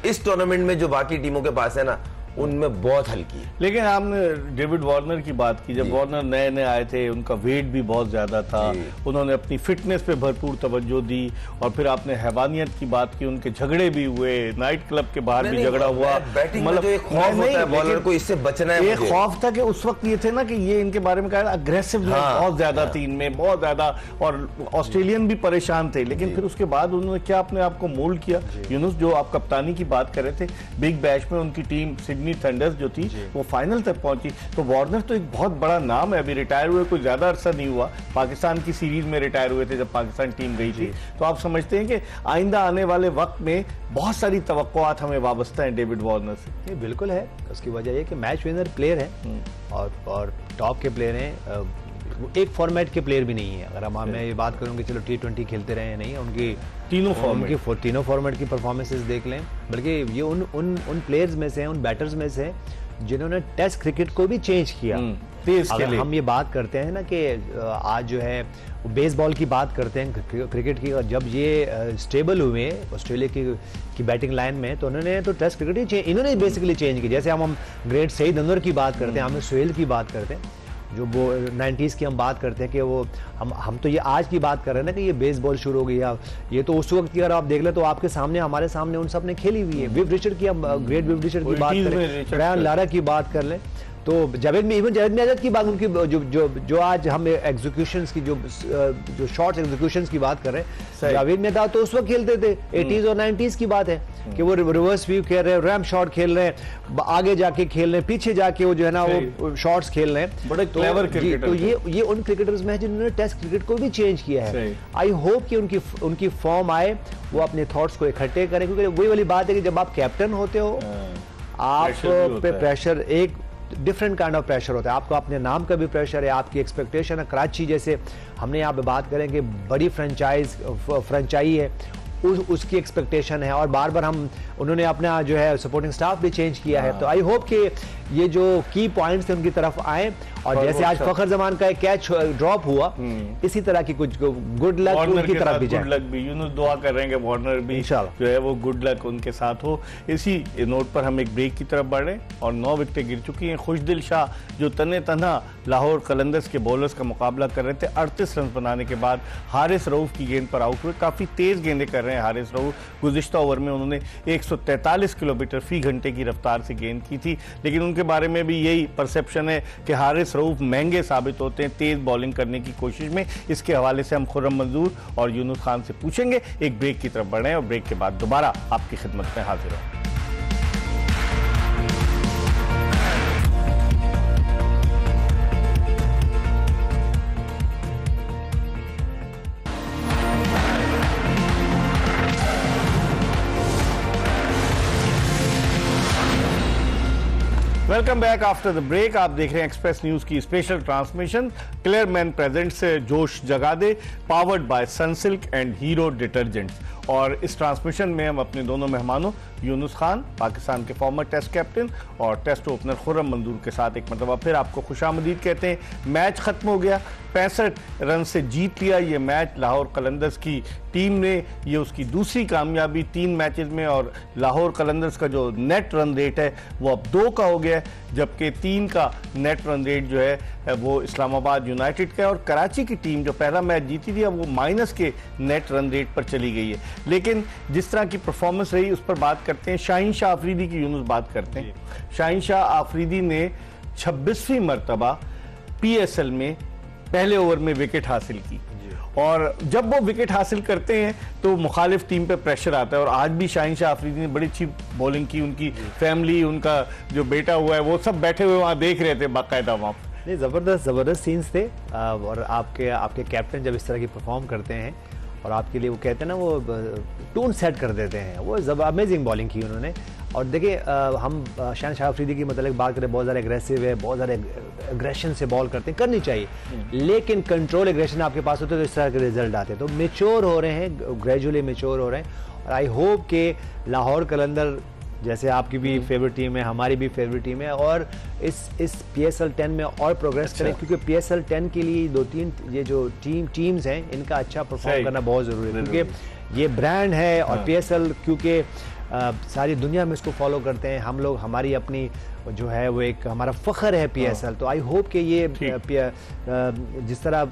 इस टूर्नामेंट में जो बाकी टीमों के पास है ना, उनमें बहुत हल्की है। लेकिन आपने डेविड वार्नर की बात की, जब वार्नर नए नए आए थे, उनका वेट भी बहुत ज्यादा था, उन्होंने अपनी फिटनेस पे भरपूर तवज्जो दी, और फिर आपने हैवानियत की बात की, उनके झगड़े भी हुए, नाइट क्लब के बाहर भी झगड़ा हुआ। मतलब एक खौफ होता है बॉलर को, इससे बचना है। एक खौफ था कि उस वक्त ये थे ना कि ये इनके बारे में कहा अग्रेसिव बहुत ज्यादा थी इनमें, बहुत ज्यादा, और ऑस्ट्रेलियन भी परेशान थे। लेकिन फिर उसके बाद उन्होंने क्या अपने आप को मोल्ड किया। यूनुस, जो आप कप्तानी की बात कर रहे थे, बिग बैश में उनकी टीम सिडनी थंडर्स जो थी वो फाइनल तक पहुंची। तो वार्नर तो एक बहुत बड़ा नाम है, अभी रिटायर हुए कोई ज्यादा अरसा नहीं हुआ, पाकिस्तान की सीरीज में रिटायर हुए थे जब पाकिस्तान टीम गई थी। तो आप समझते हैं कि आइंदा आने वाले वक्त में बहुत सारी तवक्कुआत हमें वाबस्ता हैं डेविड वार्नर से। ये बिल्कुल है, उसकी वजह ये कि मैच विनर प्लेयर है और टॉप के प्लेयर हैं, एक फॉर्मेट के प्लेयर भी नहीं है। अगर मैं ये बात करूँ कि चलो T20 खेलते रहे, नहीं, उनकी तीनों फॉर्मेट की परफॉर्मेंसेस देख लें। बल्कि ये उन प्लेयर्स में से हैं, उन बैटर्स में से जिन्होंने टेस्ट क्रिकेट को भी चेंज किया। अगर हम ये बात करते हैं ना कि आज जो है बेसबॉल की बात करते हैं क्रिकेट की, जब ये स्टेबल हुए ऑस्ट्रेलिया की बैटिंग लाइन में, तो उन्होंने तो टेस्ट क्रिकेट ही इन्होंने बेसिकली चेंज की। जैसे हम ग्रेट सईद अनवर की बात करते हैं, हम सुहेल की बात करते हैं, जो वो 90s की हम बात करते हैं कि वो हम तो ये आज की बात कर रहे हैं ना कि ये बेसबॉल शुरू हो गई है। ये तो उस वक्त की अगर आप देख ले तो आपके सामने, हमारे सामने उन सब ने खेली हुई है। विव रिचर्ड की, हम ग्रेट विव रिचर्ड की बात करें, ब्रायन लारा की बात कर लें, तो जावेद मियां की बात, उनकी जो आज हम एग्जीक्यूशंस की जो शॉर्ट्स एग्जीक्यूशंस की बात कर रहे हैं, जावेद मियां तो उस वक्त खेलते थे 80s और 90s की बात है कि वो रिवर्स व्यू खेल रहे हैं, रैम शॉट खेल रहे हैं, आगे जाके खेल रहे हैं, पीछे जाके वो जो है ना वो शॉट्स खेल रहे हैं। बड़े क्लेवर क्रिकेटर। तो ये उन क्रिकेटर्स में है जिन्होंने टेस्ट क्रिकेट को भी चेंज किया है। आई होप कि उनकी फॉर्म आए, वो अपने थॉट्स को इकट्ठे करें, क्योंकि वही वाली बात है कि जब आप कैप्टन होते हो, आप पे प्रेशर, एक डिफरेंट काइंड ऑफ प्रेशर होता है। आपको अपने नाम का भी प्रेशर है, आपकी एक्सपेक्टेशन है। कराची जैसे हमने यहाँ पे बात करें कि बड़ी फ्रेंचाइजी है, उसकी एक्सपेक्टेशन है, और बार बार उन्होंने अपना जो है सपोर्टिंग स्टाफ भी चेंज किया है। तो आई होप कि ये जो की पॉइंट्स थे उनकी तरफ आए, और जैसे आज फखर जमान का एक कैच ड्रॉप हुआ, इसी तरह की कुछ गुड लक उनकी तरफ भी जाए। गुड लक भी, यूनुस दुआ कर रहे हैं कि वार्नर भी जो है वो गुड लक उनके साथ हो। इसी नोट पर हम एक ब्रेक की तरफ बढ़ रहे हैं, और 9 विकेटें गिर चुकी हैं। खुशदिल शाह जो तने तन्हा लाहौर कलंदर्स के बॉलर्स का मुकाबला कर रहे थे, 38 रन बनाने के बाद हारिस रऊफ की गेंद पर आउट हुए। काफी तेज गेंदें कर रहे हैं हारिस रऊफ। गुज़िश्ता ओवर में उन्होंने 143 किलोमीटर फी घंटे की रफ्तार से गेंद की थी, लेकिन उनके बारे में भी यही परसेप्शन है कि हारिस रऊफ महंगे साबित होते हैं तेज बॉलिंग करने की कोशिश में। इसके हवाले से हम खुर्रम मंजूर और यूनुस खान से पूछेंगे। एक ब्रेक की तरफ बढ़े और ब्रेक के बाद दोबारा आपकी खिदमत में हाजिर हों। Welcome back after the break. आप देख रहे हैं एक्सप्रेस न्यूज की स्पेशल ट्रांसमिशन क्लेयरमैन प्रेजेंट्स जोश जगा दे, powered by Sunsilk and Hero detergents. और इस ट्रांसमिशन में हम अपने दोनों मेहमानों यूनुस खान, पाकिस्तान के फॉर्मर टेस्ट कैप्टन, और टेस्ट ओपनर खुर्रम मंजूर के साथ एक मरतबा फिर आपको खुशामदीद कहते हैं। मैच खत्म हो गया, 65 रन से जीत लिया ये मैच लाहौर कलंदर्स की टीम ने। ये उसकी दूसरी कामयाबी 3 मैचेस में, और लाहौर कलंदर्स का जो नेट रन रेट है वो अब 2 का हो गया है, जबकि 3 का नेट रन रेट जो है वो इस्लामाबाद यूनाइटेड का है। और कराची की टीम जो पहला मैच जीती थी अब वो माइनस के नेट रन रेट पर चली गई है। लेकिन जिस तरह की परफॉर्मेंस रही उस पर बात करते हैं। शाहीन शाह आफरीदी की यूनुस बात करते हैं। शाहीन शाह आफरीदी ने 26वीं मरतबा PSL में पहले ओवर में विकेट हासिल की, और जब वो विकेट हासिल करते हैं तो मुखालिफ टीम पे प्रेशर आता है। और आज भी शाहीन शाह आफरीदी ने बड़ी अच्छी बॉलिंग की। उनकी फैमिली, उनका जो बेटा हुआ है वो सब बैठे हुए वहाँ देख रहे थे बाकायदा वहाँ। नहीं, ज़बरदस्त सीन्स थे। और आपके कैप्टन जब इस तरह की परफॉर्म करते हैं और आपके लिए वो कहते हैं ना, वो टून सेट कर देते हैं, वो अमेजिंग बॉलिंग की उन्होंने। और देखिए, हम शाहीन शाह आफरीदी की मतलब बात करें, बहुत ज़्यादा एग्रेसिव है, बहुत ज़्यादा एग्रेशन से बॉल करते हैं, करनी चाहिए, लेकिन कंट्रोल एग्रेशन आपके पास होते तो इस तरह के रिजल्ट आते। तो मेच्योर हो रहे हैं, ग्रेजुअली मेच्योर हो रहे हैं। और आई होप कि लाहौर कलंदर, जैसे आपकी भी फेवरेट टीम है, हमारी भी फेवरेट टीम है, और इस PSL 10 में और प्रोग्रेस करें, क्योंकि PSL 10 के लिए 2-3 ये जो टीम्स हैं इनका अच्छा परफॉर्म करना बहुत ज़रूरी है, क्योंकि ये ब्रांड है। और PSL क्योंकि सारी दुनिया में इसको फॉलो करते हैं हम लोग, हमारी अपनी जो है वो एक हमारा फख्र है PSL। तो आई होप कि ये जिस तरह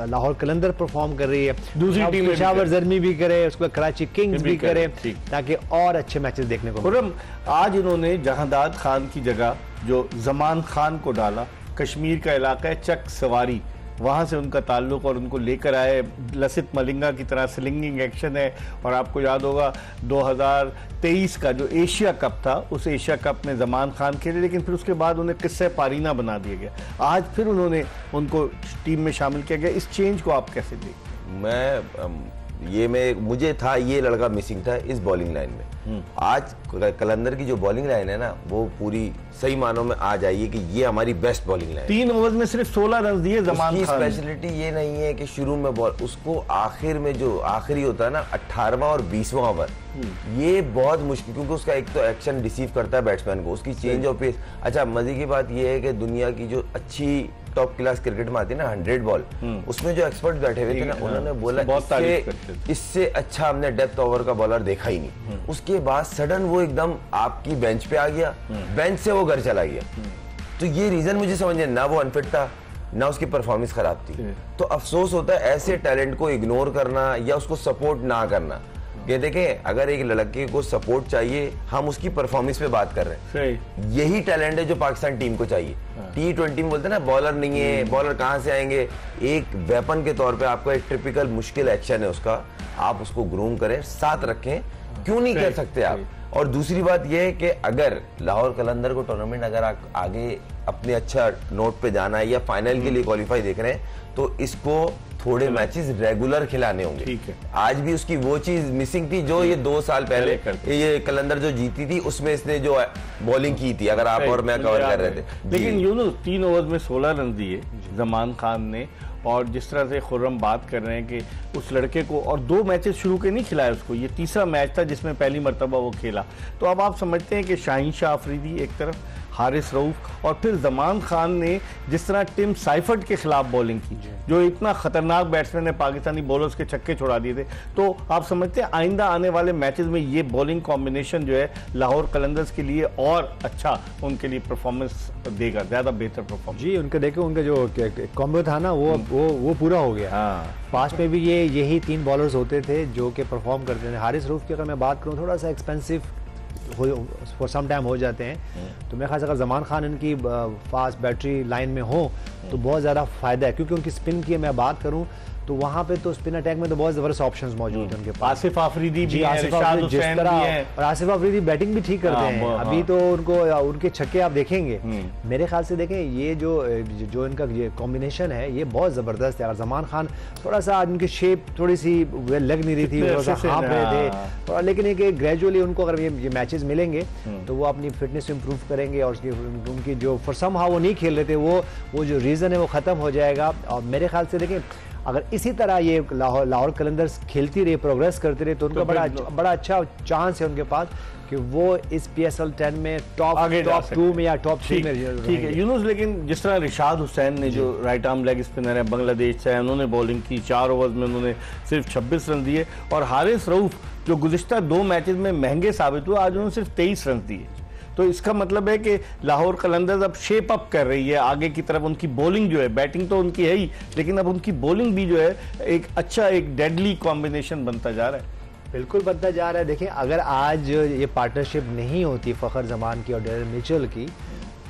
लाहौर कलंदर परफॉर्म कर रही है, दूसरी टीम पेशावर ज़र्मी भी करे, उसको कराची किंग्स भी करे, ताकि और अच्छे मैचेस देखने को मिले। आज इन्होंने जहांदाद खान की जगह जो जमान खान को डाला, कश्मीर का इलाका है चक सवारी, वहाँ से उनका ताल्लुक, और उनको लेकर आए। लसित मलिंगा की तरह स्लिंगिंग एक्शन है। और आपको याद होगा 2023 का जो एशिया कप था, उस एशिया कप में जमान खान खेले, लेकिन फिर उसके बाद उन्हें किस्से पारीना बना दिया गया। आज फिर उन्होंने उनको टीम में शामिल किया गया। इस चेंज को आप कैसे देखते? मुझे था ये लड़का मिसिंग था इस बॉलिंग लाइन में। आज कलंदर की जो बॉलिंग लाइन है ना, वो पूरी सही मानों में आ जाइए कि ये हमारी बेस्ट बॉलिंग लाइन। 3 ओवर में सिर्फ 16 रन दिए जमान खान। स्पेशलिटी ये नहीं है कि शुरू में बॉल, उसको आखिर में जो आखिरी होता है ना 18वां और 20वां ओवर, ये बहुत मुश्किल, क्योंकि उसका एक तो एक्शन डिसीव करता है बैट्समैन को, उसकी चेंज ऑफ पेस। अच्छा, मजे की बात ये है कि दुनिया की जो अच्छी टॉप क्लास क्रिकेट में आती है ना 100 बॉल, उसमें जो एक्सपर्ट बैठे हुए थे ना, उन्होंने बोला इससे अच्छा हमने डेप्थ ओवर का बॉलर देखा ही नहीं। उसके बाद सडन वो एकदम आपकी बेंच पे आ गया, बेंच से वो घर चला गया। तो ये रीजन मुझे समझ नहीं, ना वो अनफिट था, ना उसकी परफॉर्मेंस खराब थी। तो अफसोस होता है ऐसे टैलेंट को इग्नोर करना या उसको सपोर्ट ना करना। ये देखें, अगर एक लड़के को सपोर्ट चाहिए, हम उसकी परफॉर्मेंस पे बात कर रहे हैं। यही टैलेंट है जो पाकिस्तान टीम को चाहिए। T20 में बोलते हैं ना, बॉलर नहीं है, बॉलर कहाँ से आएंगे। एक वेपन के तौर पे आपका एक टिपिकल मुश्किल एक्शन है उसका, आप उसको ग्रूम करें, साथ रखें, क्यों नहीं कर सकते आप। और दूसरी बात यह है कि अगर लाहौर कलंदर को टूर्नामेंट अगर आगे अपने अच्छा नोट पे जाना है या फाइनल के लिए क्वालिफाई देख रहे हैं, तो इसको थोड़े मैचेस रेगुलर खिलाने होंगे। ठीक है, आज भी उसकी वो चीज मिसिंग थी जो ये 2 साल पहले ये कलंदर जो जीती थी उसमें इसने जो बॉलिंग की थी, अगर आप और मैं कवर कर रहे थे। लेकिन यूनुस 3 ओवर में 16 रन दिए जमान खान ने। और जिस तरह से खुर्रम बात कर रहे हैं कि उस लड़के को, और 2 मैचेस शुरू के नहीं खिलाए उसको, ये तीसरा मैच था जिसमें पहली मरतबा वो खेला। तो अब आप समझते हैं कि शाहीन शाह आफरीदी एक तरफ, हारिस रऊफ, और फिर जमान खान ने जिस तरह टिम साइफर्ट के खिलाफ बॉलिंग की, जो इतना खतरनाक बैट्समैन है, पाकिस्तानी बॉलर्स के छक्के छुड़ा दिए थे। तो आप समझते हैं आइंदा आने वाले मैचेस में ये बॉलिंग कॉम्बिनेशन जो है लाहौर कलंदर्स के लिए और अच्छा उनके लिए परफॉर्मेंस देगा, ज्यादा बेहतर परफॉर्मेंस। जी, उनका देखो, उनका जो कॉम्बो था ना वो पूरा हो गया। पास्ट में भी यही 3 बॉलर्स होते थे जो कि परफॉर्म करते थे। हारिस रऊफ की अगर मैं बात करूँ, थोड़ा सा एक्सपेंसिव फॉर सम टाइम हो जाते हैं, तो मेरे ख्याल से अगर जमान खान इनकी फास्ट बैटरी लाइन में हो तो बहुत ज़्यादा फ़ायदा है, क्योंकि उनकी स्पिन की मैं बात करूं तो वहां पे तो स्पिन अटैक में तो बहुत जबरदस्त ऑप्शंस मौजूद हैं उनके पास। आसिफ आफरीदी भी है, आसिफ रिशाद आफरीदी जिस हुसैन तरह भी है। और आसिफ आफरीदी बैटिंग भी ठीक करते हैं अभी तो उनको उनके छक्के आप देखेंगे मेरे ख्याल से देखें ये जो इनका ये कॉम्बिनेशन है ये बहुत जबरदस्त है। और जमान खान थोड़ा सा आज उनकी शेप थोड़ी सी लग नहीं रही थी, थोड़ा सा हाँफ रहे थे और लेकिन एक ग्रेजुअली उनको अगर ये मैचेस मिलेंगे तो वो अपनी फिटनेस इंप्रूव करेंगे और उनकी जो फॉर सम हाउ वो नहीं खेल रहे थे वो जो रीजन है वो खत्म हो जाएगा। और मेरे ख्याल से देखें अगर इसी तरह ये लाहौर कलंदर्स खेलती रही प्रोग्रेस करती रही तो उनका बड़ा अच्छा चांस है उनके पास कि वो इस PSL 10 में टॉप 2 में या टॉप 3 में। ठीक है यूनुस, लेकिन जिस तरह रिशाद हुसैन ने जो राइट आर्म लेग स्पिनर है बांग्लादेश से है, उन्होंने बॉलिंग की 4 ओवर्स में उन्होंने सिर्फ 26 रन दिए और हारिस रऊफ जो गुज़िश्ता 2 मैचेस में महंगे साबित हुए आज उन्होंने सिर्फ 23 रन दिए। तो इसका मतलब है कि लाहौर कलंदर्स अब शेप अप कर रही है आगे की तरफ। उनकी बॉलिंग जो है, बैटिंग तो उनकी है ही लेकिन अब उनकी बॉलिंग भी जो है एक अच्छा एक डेडली कॉम्बिनेशन बनता जा रहा है। बिल्कुल बनता जा रहा है। देखिए अगर आज ये पार्टनरशिप नहीं होती फ़खर जमान की और डेरिन मिचेल की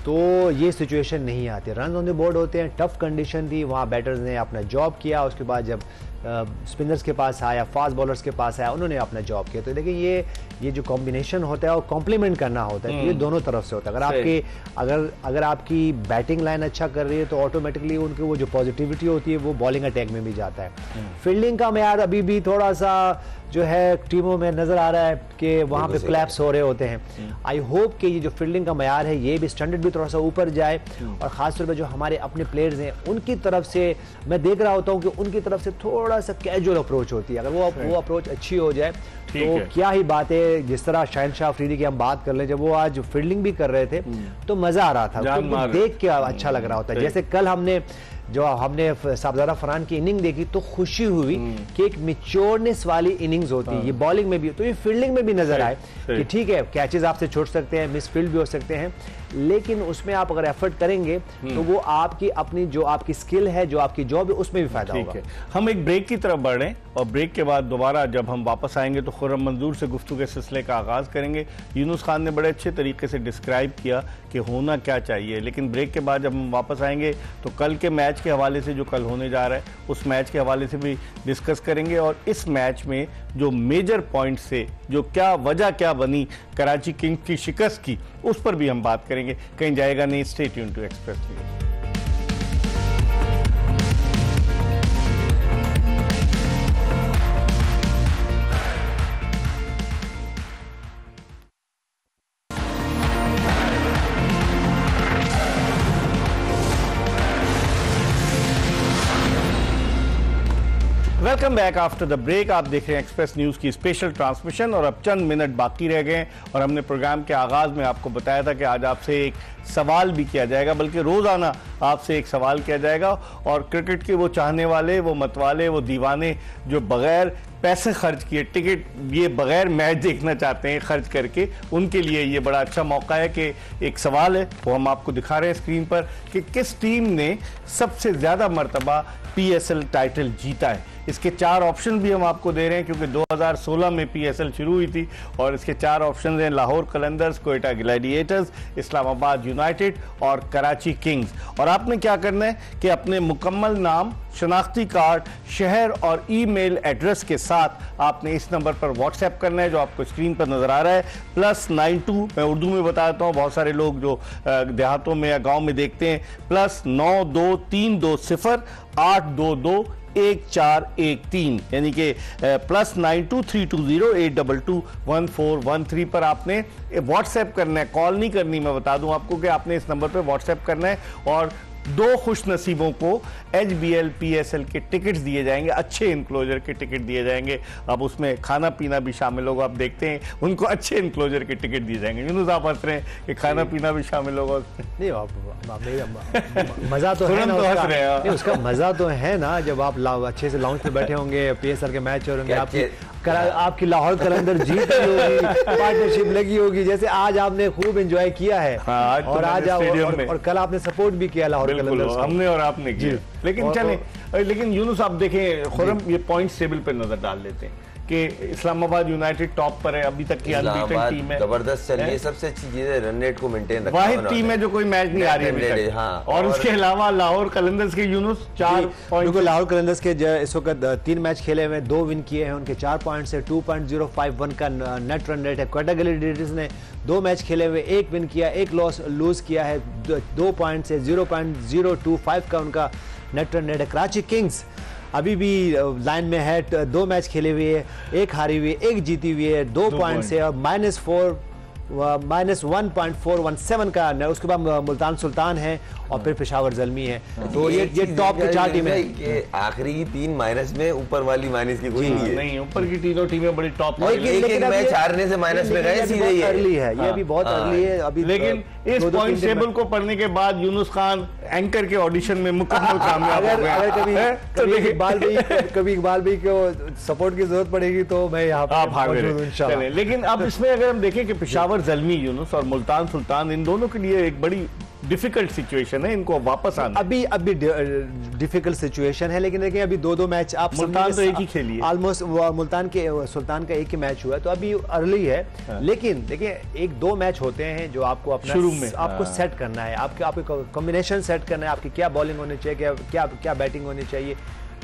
तो ये सिचुएशन नहीं आती। रन ऑन द बोर्ड होते हैं, टफ कंडीशन थी, वहाँ बैटर्स ने अपना जॉब किया, उसके बाद जब स्पिनर्स के पास आया, फास्ट बॉलर्स के पास आया, उन्होंने अपना जॉब किया। तो देखिए ये जो कॉम्बिनेशन होता है वो कॉम्प्लीमेंट करना होता है, तो ये दोनों तरफ से होता है। अगर आपकी बैटिंग लाइन अच्छा कर रही है तो ऑटोमेटिकली उनकी वो जो पॉजिटिविटी होती है वो बॉलिंग अटैक में भी जाता है। फील्डिंग का मेयार अभी भी थोड़ा सा जो है टीमों में नजर आ रहा है कि वहाँ पे क्लैप्स हो रहे होते हैं। आई होप कि ये जो फील्डिंग का मेयार है ये भी स्टैंडर्ड भी थोड़ा सा ऊपर जाए और खासतौर पर जो हमारे अपने प्लेयर्स हैं उनकी तरफ से मैं देख रहा होता हूँ कि उनकी तरफ से थोड़ा सा कैजुअल अप्रोच होती है। अगर वो अप्रोच अच्छी हो जाए तो क्या ही बात है। जिस तरह शहनशाह अफरीदी की हम बात कर लें, जब वो आज फील्डिंग भी कर रहे थे तो मजा आ रहा था, तो देख के अच्छा लग रहा होता है। जैसे कल हमने साहबजादा फरहान की इनिंग देखी तो खुशी हुई कि एक मैच्योरनेस वाली इनिंग्स होती है, ये बॉलिंग में भी तो ये फील्डिंग में भी नजर आए कि ठीक है कैचेस आपसे छूट सकते हैं, मिस फील्ड भी हो सकते हैं, लेकिन उसमें आप अगर एफर्ट करेंगे तो वो आपकी अपनी जो आपकी स्किल है, जो आपकी जॉब है, उसमें भी फायदा होगा। हम एक ब्रेक की तरफ बढ़ रहे हैं और ब्रेक के बाद दोबारा जब हम वापस आएंगे तो खुर्रम मंजूर से गुफ्तगू के सिलसिले का आगाज करेंगे। यूनुस खान ने बड़े अच्छे तरीके से डिस्क्राइब किया कि होना क्या चाहिए, लेकिन ब्रेक के बाद जब हम वापस आएंगे तो कल के मैच के हवाले से जो कल होने जा रहा है उस मैच के हवाले से भी डिस्कस करेंगे और इस मैच में जो मेजर पॉइंट से जो क्या वजह क्या बनी कराची किंग्स की शिकस्त की उस पर भी हम बात करेंगे। कहीं जाएगा नहीं, stay tuned to Express News. Welcome back after the break. आप देख रहे हैं एक्सप्रेस न्यूज़ की स्पेशल ट्रांसमिशन और अब चंद मिनट बाकी रह गए और हमने प्रोग्राम के आगाज़ में आपको बताया था कि आज आपसे एक सवाल भी किया जाएगा, बल्कि रोज़ाना आपसे एक सवाल किया जाएगा और क्रिकेट के वो चाहने वाले, वो मतवाले, वो दीवाने जो बगैर पैसे खर्च किए टिकट ये बगैर मैच देखना चाहते हैं खर्च करके, उनके लिए ये बड़ा अच्छा मौका है कि एक सवाल है वो हम आपको दिखा रहे हैं स्क्रीन पर कि किस टीम ने सबसे ज़्यादा मरतबा PSL टाइटल जीता है। इसके 4 ऑप्शन भी हम आपको दे रहे हैं क्योंकि 2016 में PSL शुरू हुई थी और इसके 4 ऑप्शन हैं लाहौर कलंदर्स, कोयटा ग्लैडिएटर्स, इस्लामाबाद यूनाइटेड और कराची किंग्स। और आपने क्या करना है कि अपने मुकम्मल नाम, शनाख्ती कार्ड, शहर और ईमेल एड्रेस के साथ आपने इस नंबर पर व्हाट्सएप करना है जो आपको स्क्रीन पर नजर आ रहा है +92। मैं उर्दू में बता देता हूँ, बहुत सारे लोग जो देहातों में या गाँव में देखते हैं, +92320 8221413 यानी कि +923208221413 पर आपने व्हाट्सएप करना है, कॉल नहीं करनी। मैं बता दूं आपको कि आपने इस नंबर पर व्हाट्सएप करना है और 2 खुश नसीबों को HBL PSL के टिकट्स दिए जाएंगे, अच्छे इनक्लोजर के टिकट दिए जाएंगे। अब उसमें खाना पीना भी शामिल होगा, आप देखते हैं उनको अच्छे इनक्लोजर के टिकट दिए जाएंगे। यूनुस आप हंस रहे हैं कि खाना पीना भी शामिल होगा नहीं, मजा तो है ना, उसका मजा तो है ना जब आप अच्छे से लाउंज पे बैठे होंगे, PSL के मैच हो रहे होंगे, आपकी लाहौर कलंदर जीत रही होगी, पार्टनरशिप लगी होगी, जैसे आज आपने खूब एंजॉय किया है और आज और कल आपने सपोर्ट भी किया लाहौर कलंदर्स को, हमने और आपने किया। लेकिन चले, लेकिन यूनुस आप देखें खुर्रम, ये पॉइंट्स टेबल पर नजर डाल लेते हैं कि इस्लामाबाद यूनाइटेड टॉप पर है, अभी तक की अनबीटन टीम है, जबरदस्त चल रही है, सबसे अच्छी चीज है रन रेट को मेंटेन रखना, वाहिद टीम है जो कोई मैच नहीं आ रही है अभी तक। हाँ, और उसके अलावा लाहौर कलंदर्स के यूनुस 4 पॉइंट, लाहौर कलंदर्स के इस वक्त 3 मैच खेले हुए, 2 विन किए हैं, उनके 4 पॉइंट से 2.051 का नेट रन रेट है। क्वेटा ग्लैडिएटर्स ने 2 मैच खेले हुए, 1 विन किया, 1 लूज किया है, 2 पॉइंट से 0.025 का उनका नेट रन रेट है। कराची किंग्स अभी भी लाइन में है, 2 मैच खेले हुए है, 1 हारी हुई है, 1 जीती हुई है, 2 पॉइंट से, और -1.417 का। उसके बाद मुल्तान सुल्तान है और फिर पेशावर ज़ल्मी है। तो ये टॉप की 4 टीमें हैं। आखिरी 3 माइनस में, ऊपर वाली माइनस की कोई नहीं है। नहीं, ऊपर की तीनों टीमें बड़ी टॉप, लेकिन मैच हारने से माइनस में गए सीधे ही अर्ली है, ये अभी बहुत अर्ली है अभी। लेकिन इस पॉइंट टेबल को पढ़ने के बाद यूनुस खान एंकर के ऑडिशन में मुकम्मल कामयाब हो गए। अगर कभी इकबाल भाई को सपोर्ट की जरूरत पड़ेगी तो मैं यहाँ पर मौजूद हूं इंशाल्लाह। लेकिन अब इसमें अगर हम देखें कि पेशावर ज़ल्मी यूनुस और मुल्तान सुल्तान, इन दोनों के लिए एक बड़ी डिफिकल्ट सिचुएशन है, इनको वापस आना। अभी डिफिकल्ट सिचुएशन है, लेकिन देखिए अभी 2 मैच आप मुल्तान तो एक ही खेली है, ऑलमोस्ट मुल्तान के सुल्तान का एक ही मैच हुआ है, तो अभी अर्ली है। लेकिन देखिए 1-2 मैच होते हैं जो आपको अपना शुरू में आपको सेट करना है, आपको कॉम्बिनेशन सेट करना है, आपकी क्या बॉलिंग होनी चाहिए, क्या बैटिंग होनी चाहिए,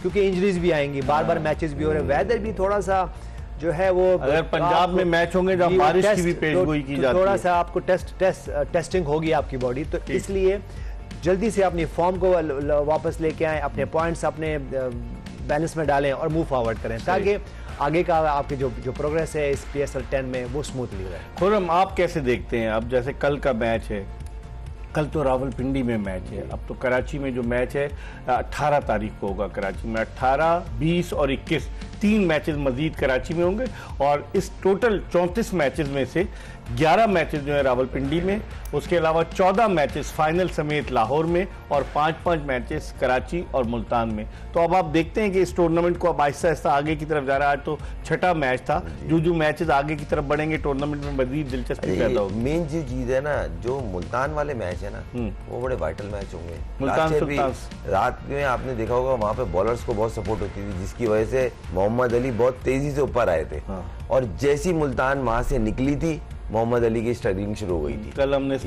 क्योंकि इंजरीज भी आएंगी, बार-बार मैचेस भी हो रहे हैं, वेदर भी थोड़ा सा जो है वो, अगर पंजाब में मैच होंगे जब बारिश की भी पेशगोई की जाती है, थोड़ा सा आपको टेस्टिंग होगी आपकी बॉडी, तो इसलिए जल्दी से अपनी फॉर्म को वापस लेके आए, अपने पॉइंट्स अपने बैलेंस में डालें और मूव फॉरवर्ड करें, ताकि आगे का आपकी जो प्रोग्रेस है इस PSL 10 में वो स्मूथली रहे। खुर्रम, आप कैसे देखते हैं? अब जैसे कल का मैच है, कल तो रावलपिंडी में मैच है, अब तो कराची में जो मैच है 18 तारीख को होगा कराची में, 18, 20 और 21 3 मैचेस मजीद कराची में होंगे, और इस टोटल 34 मैचेस में से 11 मैचेस जो है रावलपिंडी में, उसके अलावा 14 मैचेस फाइनल समेत लाहौर में, और 5-5 मैचेस कराची और मुल्तान में। तो अब आप देखते हैं कि इस टूर्नामेंट को अब आहिस्ता आहिस्ता आगे की तरफ जा रहा है। आज तो 6ठा मैच था, जो मैचेस आगे की तरफ बढ़ेंगे टूर्नामेंट में मजीद दिलचस्पी पैदा होगी। मेन जो चीज है ना, जो मुल्तान वाले मैच है ना, वो बड़े वाइटल मैच होंगे। मुल्तान सुल्तान रात में आपने देखा होगा वहाँ पे बॉलर्स को बहुत सपोर्ट होती थी, जिसकी वजह से मोहम्मद अली बहुत तेजी से ऊपर आए थे, और जैसी मुल्तान वहां से निकली थी, मोहम्मद अली की स्ट्रगलिंग शुरू हो गई थी। कल हमने इस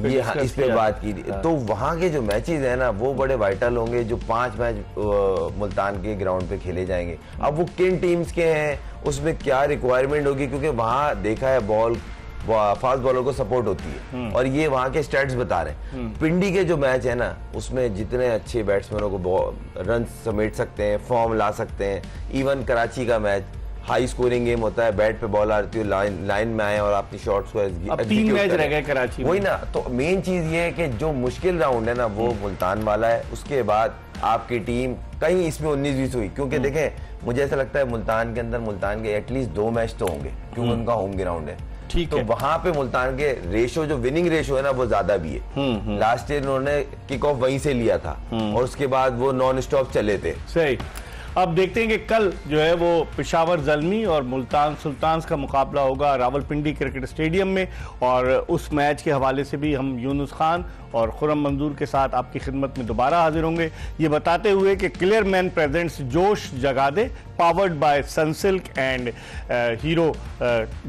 पे बात की थी। तो वहाँ के जो मैचेस है ना, वो बड़े वाइटल होंगे, जो 5 मैच मुल्तान के ग्राउंड पे खेले जाएंगे। अब वो किन टीम्स के हैं, उसमें क्या रिक्वायरमेंट होगी, क्योंकि वहाँ देखा है बॉल फास्ट बॉलर को सपोर्ट होती है, और ये वहाँ के स्टैट्स बता रहे हैं। पिंडी के जो मैच है ना, उसमें जितने अच्छे बैट्समैनों को रन समेट सकते हैं, फॉर्म ला सकते हैं। इवन कराची का मैच हाई स्कोरिंग गेम होता है, बैट पे बॉल आती है, लाइन में आए और अपनी शॉट्स को अब 3 मैच रह गए कराची में। वही ना, तो मेन चीज ये है कि जो मुश्किल राउंड है ना, वो मुल्तान वाला है। उसके बाद आपकी टीम कहीं इसमें 19-20 हुई, क्योंकि देखें मुझे ऐसा लगता है मुल्तान के अंदर मुल्तान के एटलीस्ट 2 मैच तो होंगे, क्योंकि उनका होम ग्राउंड है। ठीक तो है, वहां पे मुल्तान के रेशो, जो विनिंग रेशो है ना, वो ज्यादा भी है। लास्ट ईयर उन्होंने किक ऑफ वहीं से लिया था, और उसके बाद वो नॉन स्टॉप चले थे। सही। अब देखते हैं कि कल जो है वो पेशावर ज़ल्मी और मुल्तान सुल्तान का मुकाबला होगा रावलपिंडी क्रिकेट स्टेडियम में, और उस मैच के हवाले से भी हम यूनुस खान और खुर्रम मंजूर के साथ आपकी खिदमत में दोबारा हाजिर होंगे, ये बताते हुए कि क्लियर मैन प्रेजेंट्स जोश जगा दे, powered by Sunsilk and Hero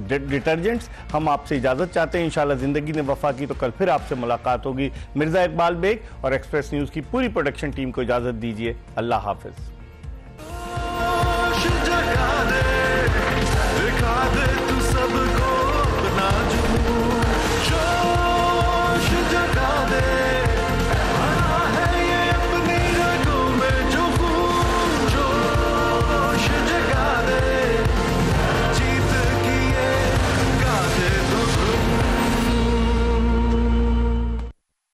detergents. हम आपसे इजाज़त चाहते हैं, इंशाल्लाह ज़िंदगी ने वफा की तो कल फिर आपसे मुलाकात होगी। मिर्ज़ा इकबाल बेग और एक्सप्रेस न्यूज़ की पूरी प्रोडक्शन टीम को इजाज़त दीजिए। अल्लाह हाफिज़।